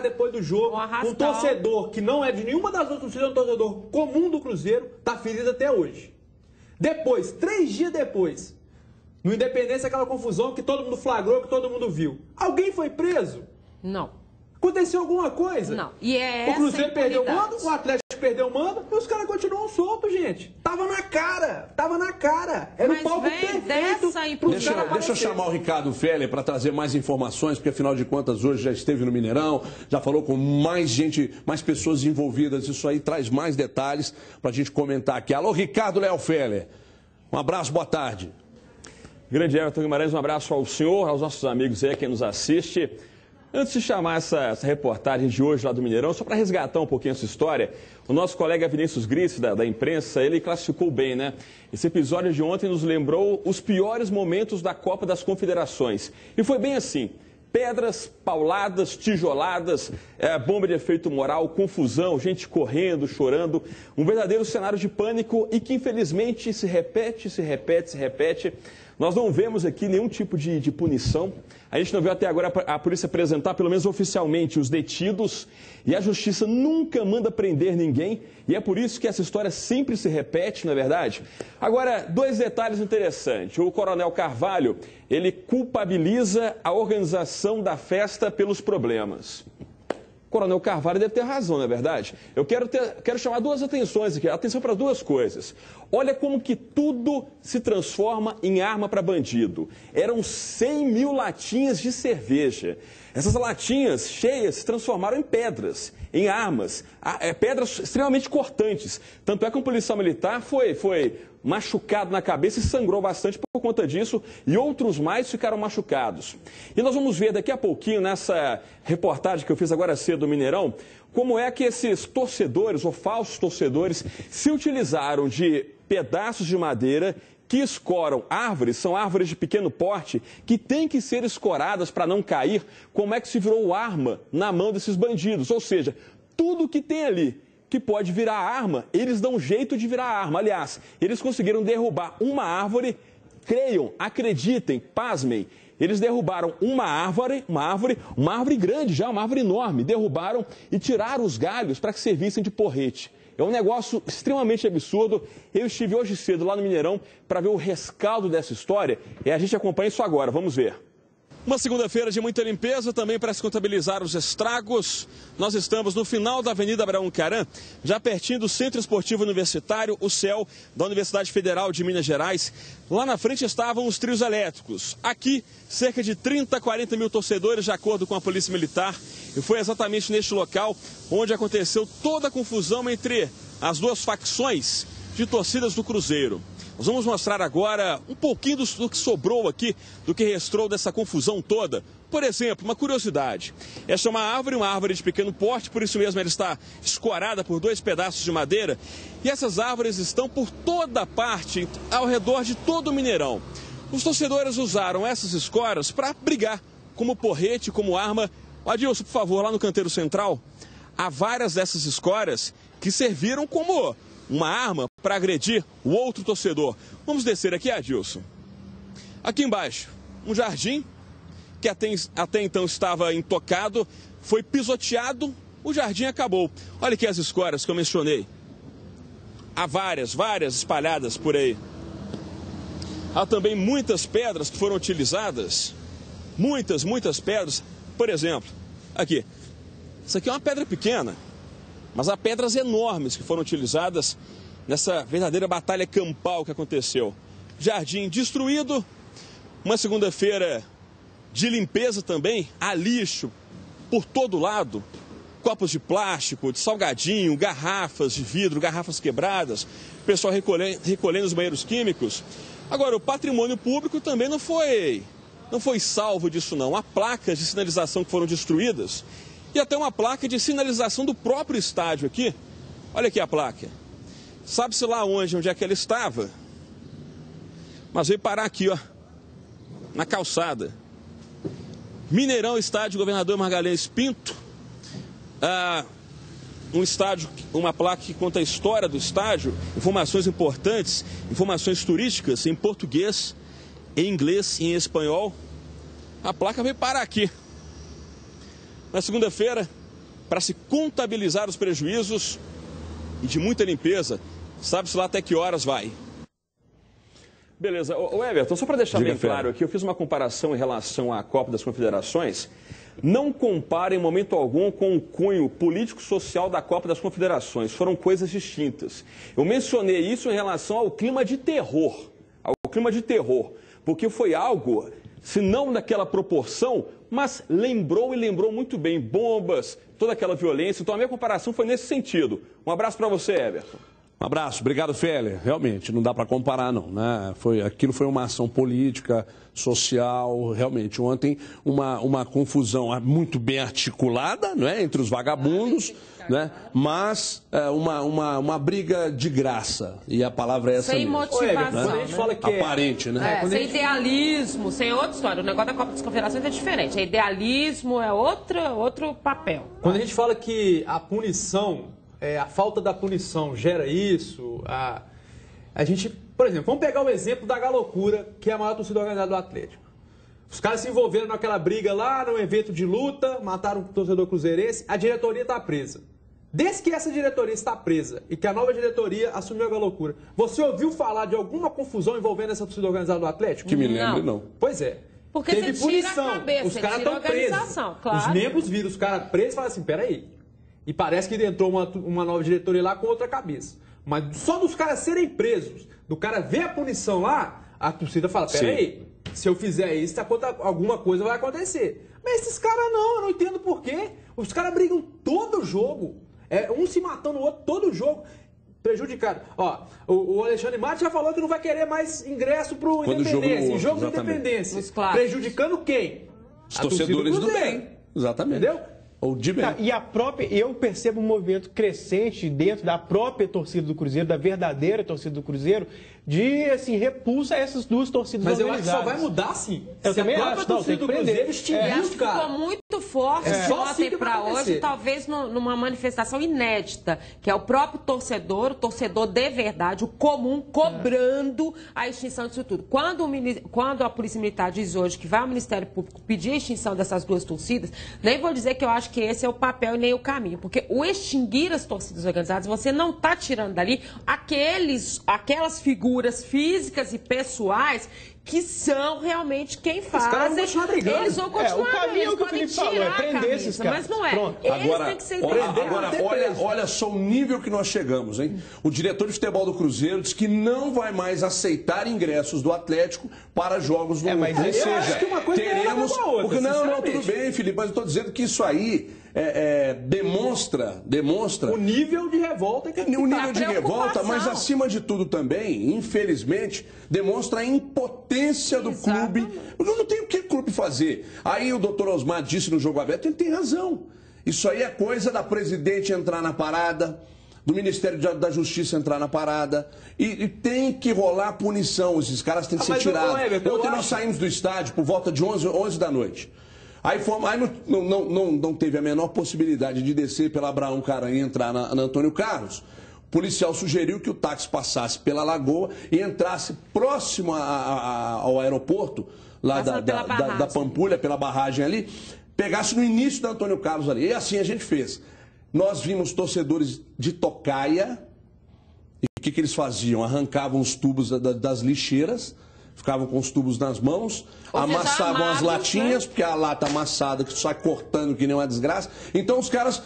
depois do jogo. Um torcedor que não é de nenhuma das duas torcidas, um torcedor comum do Cruzeiro, tá ferido até hoje. Depois, 3 dias depois, no Independência, aquela confusão que todo mundo flagrou, que todo mundo viu. Alguém foi preso? Não. Aconteceu alguma coisa? Não. E o Cruzeiro perdeu o mando, o Atlético perdeu o mando e os caras continuam soltos, gente. Tava na cara. Era um palco perfeito. Deixa eu chamar o Ricardo Feller para trazer mais informações, porque afinal de contas hoje já esteve no Mineirão, já falou com mais gente, mais pessoas envolvidas. Isso aí traz mais detalhes para a gente comentar aqui. Alô, Ricardo Léo Feller. Um abraço, boa tarde. Grande Everton Guimarães, um abraço ao senhor, aos nossos amigos aí, quem nos assiste. Antes de chamar essa reportagem de hoje lá do Mineirão, só para resgatar um pouquinho essa história, o nosso colega Vinícius Gris, da imprensa, ele classificou bem, né? Esse episódio de ontem nos lembrou os piores momentos da Copa das Confederações. E foi bem assim. Pedras, pauladas, tijoladas, bomba de efeito moral, confusão, gente correndo, chorando. Um verdadeiro cenário de pânico e que infelizmente se repete. Nós não vemos aqui nenhum tipo de punição. A gente não viu até agora a polícia apresentar, pelo menos oficialmente, os detidos. E a justiça nunca manda prender ninguém. E é por isso que essa história sempre se repete, não é verdade? Agora, 2 detalhes interessantes. O Coronel Carvalho, ele culpabiliza a organização da festa pelos problemas. O Coronel Carvalho deve ter razão, não é verdade? Eu quero chamar 2 atenções aqui, atenção para 2 coisas. Olha como que tudo se transforma em arma para bandido. Eram 100 mil latinhas de cerveja. Essas latinhas cheias se transformaram em pedras, em armas, pedras extremamente cortantes. Tanto é que um policial militar foi machucado na cabeça e sangrou bastante por conta disso, e outros mais ficaram machucados. E nós vamos ver daqui a pouquinho, nessa reportagem que eu fiz agora cedo do Mineirão, como é que esses torcedores, ou falsos torcedores, se utilizaram de pedaços de madeira que escoram árvores, são árvores de pequeno porte, que têm que ser escoradas para não cair, como é que se virou arma na mão desses bandidos. Ou seja, tudo que tem ali que pode virar arma, eles dão jeito de virar arma. Aliás, eles conseguiram derrubar uma árvore, creiam, acreditem, pasmem, eles derrubaram uma árvore grande já, uma árvore enorme, derrubaram e tiraram os galhos para que servissem de porrete. É um negócio extremamente absurdo. Eu estive hoje cedo lá no Mineirão para ver o rescaldo dessa história e a gente acompanha isso agora. Vamos ver. Uma segunda-feira de muita limpeza também para se contabilizar os estragos. Nós estamos no final da Avenida Abraão Caram, já pertinho do Centro Esportivo Universitário, o CEL, da Universidade Federal de Minas Gerais. Lá na frente estavam os trios elétricos. Aqui, cerca de 30, 40 mil torcedores, de acordo com a Polícia Militar. E foi exatamente neste local onde aconteceu toda a confusão entre as 2 facções de torcidas do Cruzeiro. Nós vamos mostrar agora um pouquinho do que sobrou aqui, do que restou dessa confusão toda. Por exemplo, uma curiosidade. Esta é uma árvore de pequeno porte, por isso mesmo ela está escorada por 2 pedaços de madeira. E essas árvores estão por toda parte, ao redor de todo o Mineirão. Os torcedores usaram essas escoras para brigar, como porrete, como arma. Adilson, por favor, lá no canteiro central, há várias dessas escoras que serviram como uma arma para agredir o outro torcedor. Vamos descer aqui, Adilson. Aqui embaixo, um jardim que até então estava intocado, foi pisoteado, o jardim acabou. Olha aqui as escoras que eu mencionei. Há várias espalhadas por aí. Há também muitas pedras que foram utilizadas. Muitas pedras. Por exemplo, aqui. Isso aqui é uma pedra pequena. Mas há pedras enormes que foram utilizadas nessa verdadeira batalha campal que aconteceu. Jardim destruído, uma segunda-feira de limpeza também, há lixo por todo lado, copos de plástico, de salgadinho, garrafas de vidro, garrafas quebradas, o pessoal recolhendo os banheiros químicos. Agora, o patrimônio público também não foi salvo disso não. Há placas de sinalização que foram destruídas. E até uma placa de sinalização do próprio estádio aqui. Olha aqui a placa. Sabe-se lá onde é que ela estava. Mas veio parar aqui, ó. Na calçada. Mineirão, estádio Governador Margalhães Pinto. Um estádio, uma placa que conta a história do estádio. Informações importantes, informações turísticas em português, em inglês e em espanhol. A placa veio parar aqui. Na segunda-feira, para se contabilizar os prejuízos e de muita limpeza, sabe-se lá até que horas vai. Beleza. Ô Everton, só para deixar bem claro aqui, eu fiz uma comparação em relação à Copa das Confederações. Não compare em momento algum com o cunho político-social da Copa das Confederações. Foram coisas distintas. Eu mencionei isso em relação ao clima de terror. Porque foi algo, se não daquela proporção, mas lembrou muito bem bombas, toda aquela violência. Então a minha comparação foi nesse sentido. Um abraço para você, Everton. Um abraço, obrigado, Félia. Realmente, não dá para comparar, não, né? Aquilo foi uma ação política, social, realmente. Ontem, uma confusão muito bem articulada, não é? Entre os vagabundos, né? Mas uma briga de graça. E a palavra é essa sem mesmo. Motivação, né? A gente fala que aparente, né? Sem idealismo, sem outra história. O negócio da Copa das Confederações é diferente. Idealismo é outro papel. Quando a gente fala que a punição, a falta da punição gera isso, a gente Por exemplo, vamos pegar o exemplo da Galocura, que é a maior torcida organizada do Atlético. Os caras se envolveram naquela briga lá, num evento de luta, mataram um torcedor cruzeirense, a diretoria está presa. Desde que essa diretoria está presa e que a nova diretoria assumiu a Galocura, você ouviu falar de alguma confusão envolvendo essa torcida organizada do Atlético? Que me lembre, não. Pois é. Porque teve você tira punição. a cabeça, os caras estão presos. Claro. Os membros viram os caras presos e falaram assim, peraí. E parece que entrou uma nova diretoria lá com outra cabeça. Mas só dos caras serem presos, do cara ver a punição lá, a torcida fala, peraí, se eu fizer isso, alguma coisa vai acontecer. Mas esses caras não, eu não entendo por quê. Os caras brigam todo jogo. Um se matando o outro todo jogo. Prejudicado. Ó, o Alexandre Matos já falou que não vai querer mais ingresso pro Independência. Jogo do Independência. Prejudicando quem? Os torcedores do bem. Exatamente. Entendeu? Ou de bem. E a própria, eu percebo um movimento crescente dentro da própria torcida do Cruzeiro, da verdadeira torcida do Cruzeiro, de, assim, repulsa a essas duas torcidas organizadas. Mas eu acho que só vai mudar, sim. Eu também acho. Não, tem que prender. Ficou muito forte de ontem para hoje, talvez numa manifestação inédita, que é o próprio torcedor, o torcedor de verdade, o comum, cobrando a extinção disso tudo. Quando a Polícia Militar diz hoje que vai ao Ministério Público pedir a extinção dessas duas torcidas, nem vou dizer que eu acho que esse é o papel e nem o caminho, porque o extinguir as torcidas organizadas, você não está tirando dali aquelas figuras físicas e pessoais que são realmente quem fazem. Eles vão continuar brigando. Eles vão continuar o caminho eles que o Felipe falou é prender esses caras. Mas não é. Pronto. Eles têm que ser olha só o nível que nós chegamos, hein? O diretor de futebol do Cruzeiro disse que não vai mais aceitar ingressos do Atlético para jogos no mas Ou eu seja, acho que uma coisa teremos... tem a ver com a outra, porque não, tudo bem, Felipe, mas eu estou dizendo que isso aí demonstra o nível de revolta que o nível de revolta, mas acima de tudo também, infelizmente, demonstra a impotência do clube. Não tem o que o clube fazer. Aí o doutor Osmar disse no Jogo Aberto, ele tem razão. Isso aí é coisa da presidente entrar na parada, do Ministério da Justiça entrar na parada, e tem que rolar punição. Esses caras têm que ser tirados. Ontem nós saímos do estádio por volta de 11 da noite. Aí não teve a menor possibilidade de descer pela Abraão Caranha e entrar na Antônio Carlos. O policial sugeriu que o táxi passasse pela Lagoa e entrasse próximo ao aeroporto, lá da Pampulha, pela barragem ali, pegasse no início da Antônio Carlos ali. E assim a gente fez. Nós vimos torcedores de tocaia, e o que eles faziam? Arrancavam os tubos das lixeiras, ficavam com os tubos nas mãos, amassavam as latinhas, né? Porque a lata amassada que sai cortando que nem uma desgraça. Então os caras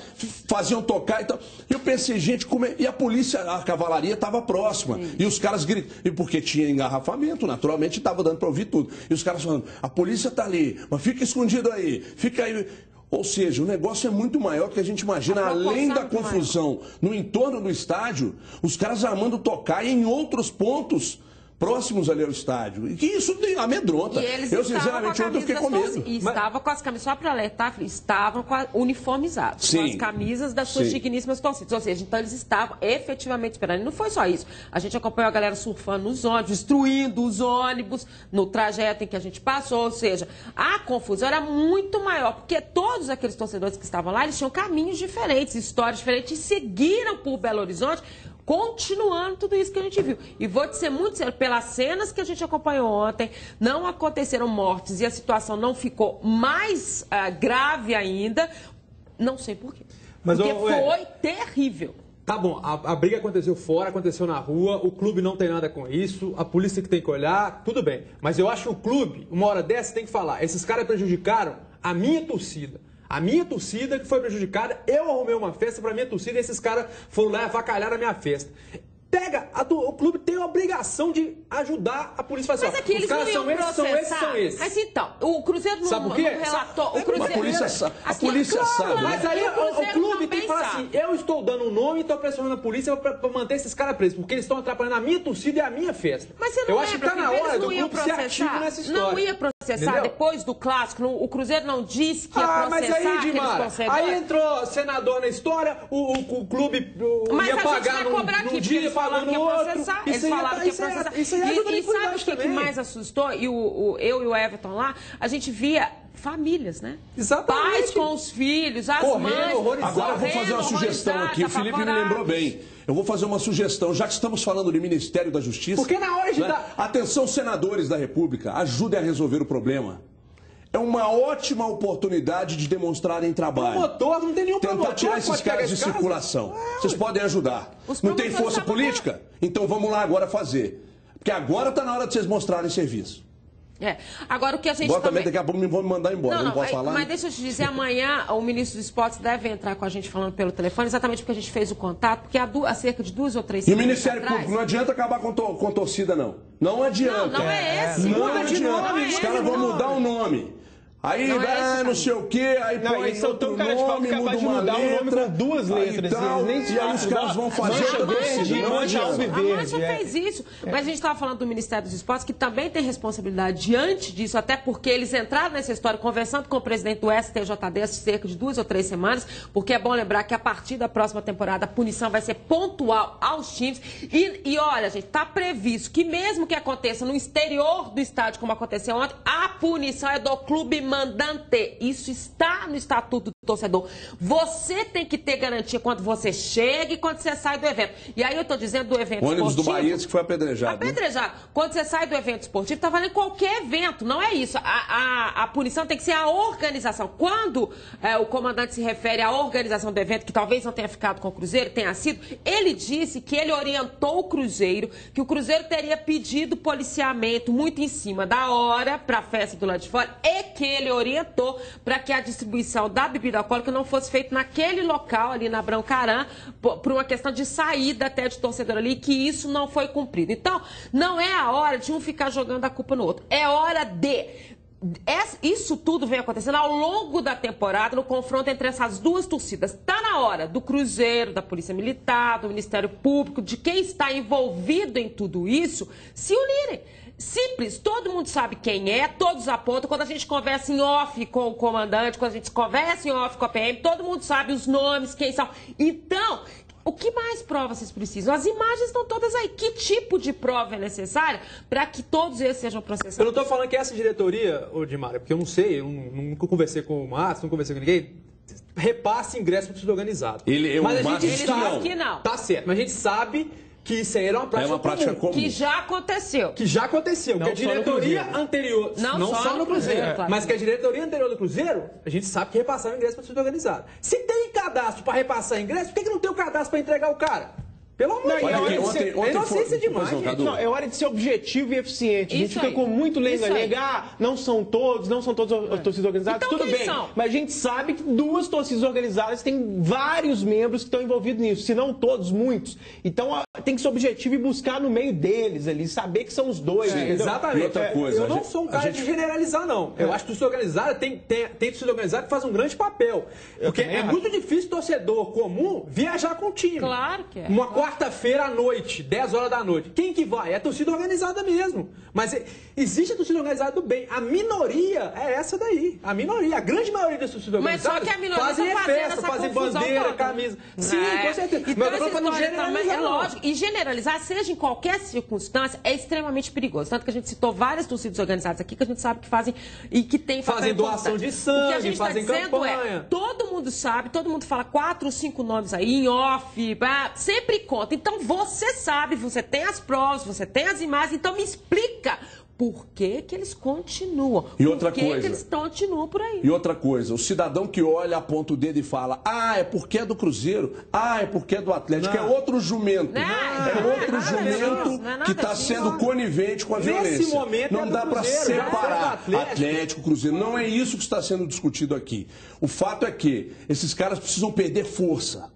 faziam tocar. Então, eu pensei, gente, e a polícia, a cavalaria estava próxima. Sim. E os caras gritam. E porque tinha engarrafamento, naturalmente estava dando para ouvir tudo. E os caras falando, a polícia está ali, mas fica escondido aí, fica aí. Ou seja, o negócio é muito maior do que a gente imagina. Além da confusão no entorno do estádio, os caras armando tocar em outros pontos próximos ali ao estádio. E que isso amedronta. Eu, sinceramente, ontem eu fiquei com medo. E estavam com as camisas, só para alertar, estavam uniformizados. Sim. Com as camisas das suas digníssimas torcidas. Ou seja, então eles estavam efetivamente esperando. E não foi só isso. A gente acompanhou a galera surfando nos ônibus, destruindo os ônibus no trajeto em que a gente passou. Ou seja, a confusão era muito maior, porque todos aqueles torcedores que estavam lá, eles tinham caminhos diferentes, histórias diferentes, e seguiram por Belo Horizonte, continuando tudo isso que a gente viu. E vou te ser muito sério, pelas cenas que a gente acompanhou ontem, não aconteceram mortes e a situação não ficou mais grave ainda. Não sei por quê. Porque foi terrível. Tá bom, a briga aconteceu fora, aconteceu na rua, o clube não tem nada com isso, a polícia que tem que olhar, tudo bem. Mas eu acho que o clube, uma hora dessa, tem que falar, esses caras prejudicaram a minha torcida. A minha torcida que foi prejudicada, eu arrumei uma festa pra minha torcida e esses caras foram lá avacalhar a minha festa. O clube tem a obrigação de ajudar a polícia a fazer. Mas aqui eles não iam processar. São esses. Mas então, o Cruzeiro não relatou. O Cruzeiro, a polícia sabe. Mas aí o clube tem que falar assim, eu estou dando um nome e estou pressionando a polícia para manter esses caras presos, porque eles estão atrapalhando a minha torcida e a minha festa. Mas você não eu acho que está na hora do clube ser ativo nessa história. Não ia processar. Entendeu? Depois do clássico, o Cruzeiro não disse que ia processar mas aí, Dimara, aí entrou senador na história, o clube ia pagar num dia, pagando no outro. Eles falaram que ia processar. E sabe o que mais assustou? Eu e o Everton lá, a gente via famílias, né? Exatamente. Pais com os filhos, as mães. Agora eu vou fazer uma sugestão aqui, o Felipe me lembrou bem. Eu vou fazer uma sugestão, já que estamos falando de Ministério da Justiça. Porque na hora de dar... Atenção, senadores da República, ajudem a resolver o problema. É uma ótima oportunidade de demonstrarem trabalho. Promotor, não tem nenhum tentar promotor, tirar esses caras de circulação. Vocês podem ajudar. Não tem força política? Então vamos lá agora fazer. Porque agora está na hora de vocês mostrarem serviço. Agora o que a gente também daqui a pouco me vão me mandar embora, não posso falar. Mas deixa eu te dizer, amanhã o ministro dos Esportes deve entrar com a gente falando pelo telefone, exatamente porque a gente fez o contato, porque há cerca de 2 ou 3 semanas E o Ministério Público, não adianta acabar com torcida, não. Não adianta. Não é esse. Não adianta. Os caras vão mudar o nome. Aí vai, não sei o quê, aí põe outro nome, muda uma letra, com 2 letras. E aí os caras vão fazer A Mancha fez isso. Mas a gente estava falando do Ministério dos Esportes, que também tem responsabilidade diante disso, até porque eles entraram nessa história conversando com o presidente do STJD há cerca de 2 ou 3 semanas, porque é bom lembrar que a partir da próxima temporada a punição vai ser pontual aos times. E olha, gente, está previsto que mesmo que aconteça no exterior do estádio, como aconteceu ontem, a punição é do clube mandante. Isso está no Estatuto do Torcedor. Você tem que ter garantia quando você chega e quando você sai do evento. E aí eu estou dizendo do evento esportivo. O ônibus do Bahia que foi apedrejado. Apedrejado. Quando você sai do evento esportivo, está valendo qualquer evento. Não é isso. A punição tem que ser a organização. Quando o comandante se refere à organização do evento, que talvez não tenha ficado com o Cruzeiro, tenha sido, ele disse que ele orientou o Cruzeiro, que o Cruzeiro teria pedido policiamento muito em cima da hora para a festa do lado de fora e que ele orientou para que a distribuição da bebida alcoólica não fosse feita naquele local, ali na Brancarã, por uma questão de saída até de torcedor ali, que isso não foi cumprido. Então, não é a hora de um ficar jogando a culpa no outro. É hora de... Isso tudo vem acontecendo ao longo da temporada, no confronto entre essas duas torcidas. Está na hora do Cruzeiro, da Polícia Militar, do Ministério Público, de quem está envolvido em tudo isso, se unirem. Simples, todo mundo sabe quem é, todos apontam. Quando a gente conversa em off com o comandante, quando a gente conversa em off com a PM, todo mundo sabe os nomes, quem são. Então, o que mais prova vocês precisam? As imagens estão todas aí. Que tipo de prova é necessária para que todos eles sejam processados? Eu não estou falando que essa diretoria, Dimário, porque eu não sei, eu nunca conversei com o Matos, não conversei com ninguém, repasse ingresso para o torcida organizado. Mas a gente sabe que não. Tá certo, mas a gente sabe que isso aí era uma prática comum. Que já aconteceu. Que a diretoria anterior, não só no Cruzeiro, mas que a diretoria anterior do Cruzeiro, a gente sabe que repassava ingresso para a torcida organizada. Se tem cadastro para repassar ingresso, por que não tem o cadastro para entregar o cara? Pelo amor de Deus, é inocência demais, gente. Não, é hora de ser objetivo e eficiente. A gente fica com muito lenga-lenga. Não são todos as torcidas organizadas, então, tudo bem. Mas a gente sabe que 2 torcidas organizadas têm vários membros que estão envolvidos nisso, se não todos, muitos. Então tem que ser objetivo e buscar no meio deles ali, saber que são os 2. Exatamente. Outra coisa, eu não sou um cara de generalizar, não. Eu acho que torcida organizada tem torcida organizada que faz um grande papel. Porque é muito difícil torcedor comum viajar com o time. Claro que é. Uma quarta-feira à noite, 10 horas da noite. Quem que vai? É a torcida organizada mesmo. Mas existe a torcida organizada do bem. A minoria é essa daí. A minoria. A grande maioria das torcidas organizadas fazem festa, fazem bandeira, camisa. Sim, com certeza. Então, mas eu não generalizar, é lógico. E generalizar, seja em qualquer circunstância, é extremamente perigoso. Tanto que a gente citou várias torcidas organizadas aqui que a gente sabe que fazem e que tem fazem doação de sangue, fazem campanha. Todo mundo sabe, todo mundo fala 4 ou 5 nomes aí, em off, sempre conta. Então você sabe, você tem as provas, você tem as imagens, então me explica por que eles continuam. E outra coisa, por que eles continuam por aí. E outra coisa, o cidadão que olha, aponta o dedo e fala, é porque é do Cruzeiro, é porque é do Atlético, é outro jumento. Outro jumento que está sendo conivente com a violência. Nesse momento não dá para separar Atlético, Cruzeiro. Não é isso que está sendo discutido aqui. O fato é que esses caras precisam perder força.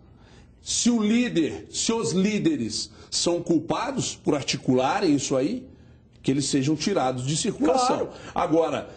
Se os líderes são culpados por articularem isso aí, que eles sejam tirados de circulação. Claro. Agora,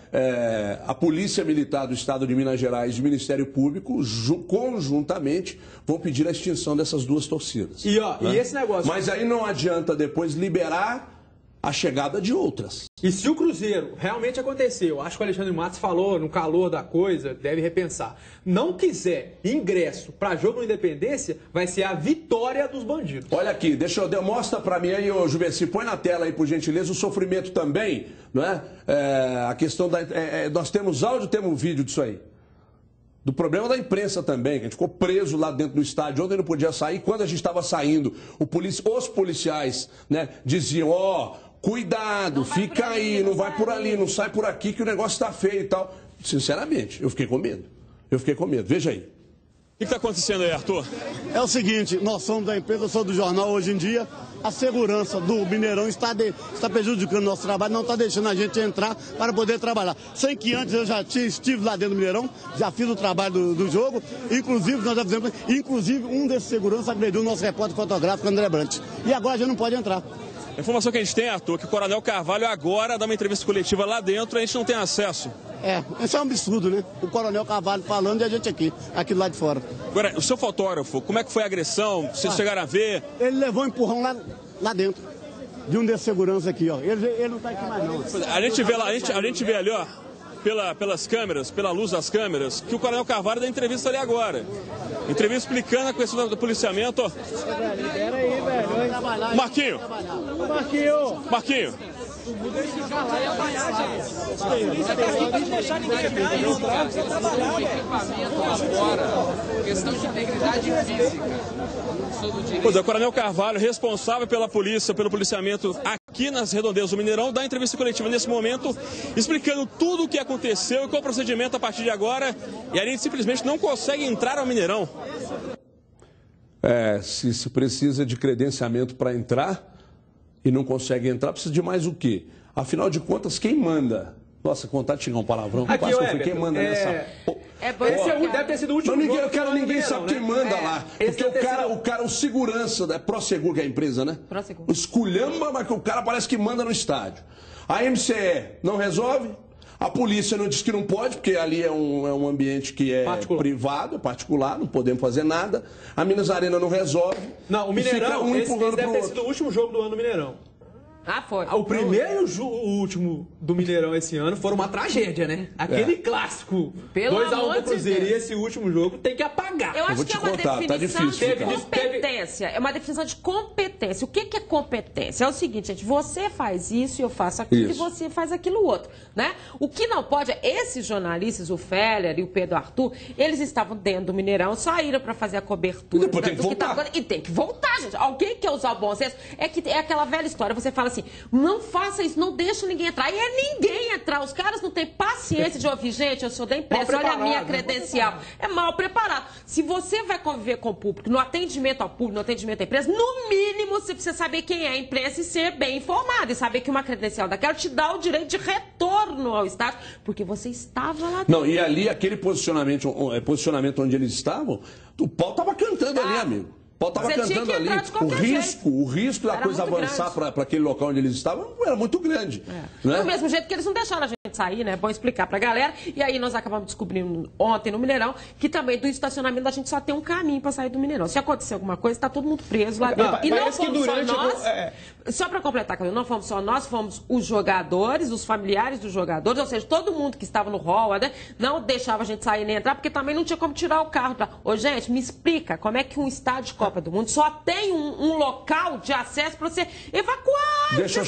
a Polícia Militar do Estado de Minas Gerais e o Ministério Público, conjuntamente, vão pedir a extinção dessas 2 torcidas. E esse negócio... Mas aí não adianta depois liberar a chegada de outras. E se o Cruzeiro realmente aconteceu, acho que o Alexandre Matos falou no calor da coisa, deve repensar, não quiser ingresso para jogo no Independência, vai ser a vitória dos bandidos. Olha aqui, mostra para mim aí, ô Juvenci, põe na tela aí, por gentileza, o sofrimento também, não é? A questão da... nós temos áudio, temos vídeo disso aí. Do problema da imprensa também, que a gente ficou preso lá dentro do estádio, ontem não podia sair. Quando a gente estava saindo, os policiais, né, diziam, cuidado, fica aí, não vai por ali, não sai por aqui, que o negócio está feio e tal. Sinceramente, eu fiquei com medo. Veja aí. O que está acontecendo aí, Arthur? É o seguinte, nós somos da empresa, eu sou do jornal hoje em dia, a segurança do Mineirão está prejudicando o nosso trabalho, não está deixando a gente entrar para poder trabalhar. Sem que antes eu já estive lá dentro do Mineirão, já fiz o trabalho do jogo, inclusive nós já fizemos, um desses seguranças agrediu o nosso repórter fotográfico, André Brant. E agora a gente não pode entrar. A informação que a gente tem, Arthur, que o Coronel Carvalho agora dá uma entrevista coletiva lá dentro e a gente não tem acesso. Isso é um absurdo, né? O Coronel Carvalho falando e a gente aqui do lado de fora. Agora, o seu fotógrafo, como é que foi a agressão? Vocês chegaram a ver? Ele levou um empurrão lá dentro, de um desses seguranças aqui, ó. Ele não tá aqui mais, não. A gente vê ali, ó, pelas câmeras, pela luz das câmeras, que o Coronel Carvalho dá entrevista ali agora. Entrevista explicando a questão do policiamento, ó. Pera aí, velho. Marquinho. Questão de integridade física. Pois é, o Coronel Carvalho, responsável pela polícia, pelo policiamento aqui nas redondezas do Mineirão, dá entrevista coletiva nesse momento, explicando tudo o que aconteceu e qual o procedimento a partir de agora. E a gente simplesmente não consegue entrar ao Mineirão. Se precisa de credenciamento para entrar e não consegue entrar, precisa de mais o quê? Afinal de contas, quem manda? Nossa, com vontade de xingar um palavrão. Aqui, quem manda nessa... deve ter sido o último jogo. Eu quero ninguém sabe quem manda lá. Porque o segurança, é ProSeguro que é a empresa, né? ProSeguro. Esculhamba, mas que o cara parece que manda no estádio. A MCE não resolve. A polícia não diz que não pode, porque ali é um ambiente que é privado, particular, não podemos fazer nada. A Minas Arena não resolve. Não, o Mineirão, esse deve ter sido o último jogo do ano do Mineirão. Foi. O primeiro e o último do Mineirão esse ano foram uma tragédia, né? Aquele clássico 2-1 do Cruzeiro e esse último jogo tem que apagar. Eu acho que é uma definição de competência. É uma definição de competência. O que é competência? É o seguinte, gente, você faz isso e eu faço aquilo e você faz aquilo outro, né? O que não pode é, esses jornalistas, o Feller e o Pedro Arthur, eles estavam dentro do Mineirão, saíram para fazer a cobertura. E depois tem que voltar. E tem que voltar, gente. Alguém quer usar o bom senso? É aquela velha história, você fala assim, não faça isso, não deixa ninguém entrar. E ninguém entrar. Os caras não têm paciência de ouvir. Gente, eu sou da imprensa, olha a minha credencial. É mal preparado. Se você vai conviver com o público, no atendimento ao público, no atendimento à imprensa, no mínimo você precisa saber quem é a imprensa e ser bem informado. E saber que uma credencial daquela te dá o direito de retorno ao estádio, porque você estava lá dentro. Não, e ali, aquele posicionamento onde eles estavam, o pau estava cantando ali, amigo. O pau estava cantando ali. O risco da coisa avançar para aquele local onde eles estavam era muito grande. Né? Do mesmo jeito que eles não deixaram a gente sair, né? É bom explicar pra galera. E aí nós acabamos descobrindo ontem no Mineirão que também do estacionamento a gente só tem um caminho pra sair do Mineirão. Se acontecer alguma coisa, tá todo mundo preso lá dentro. E não fomos só nós. Só pra completar, não fomos só nós, fomos os jogadores, os familiares dos jogadores, ou seja, todo mundo que estava no hall, né? Não deixava a gente sair nem entrar, porque também não tinha como tirar o carro. Ô, gente, me explica como é que um estádio de Copa do Mundo só tem um local de acesso pra você evacuar. Deixa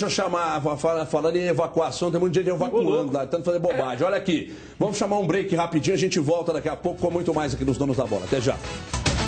eu chamar, falando em evacuação, tem muito gente evacuando lá, tentando fazer bobagem. Olha aqui, vamos chamar um break rapidinho, a gente volta daqui a pouco com muito mais aqui nos Donos da Bola. Até já.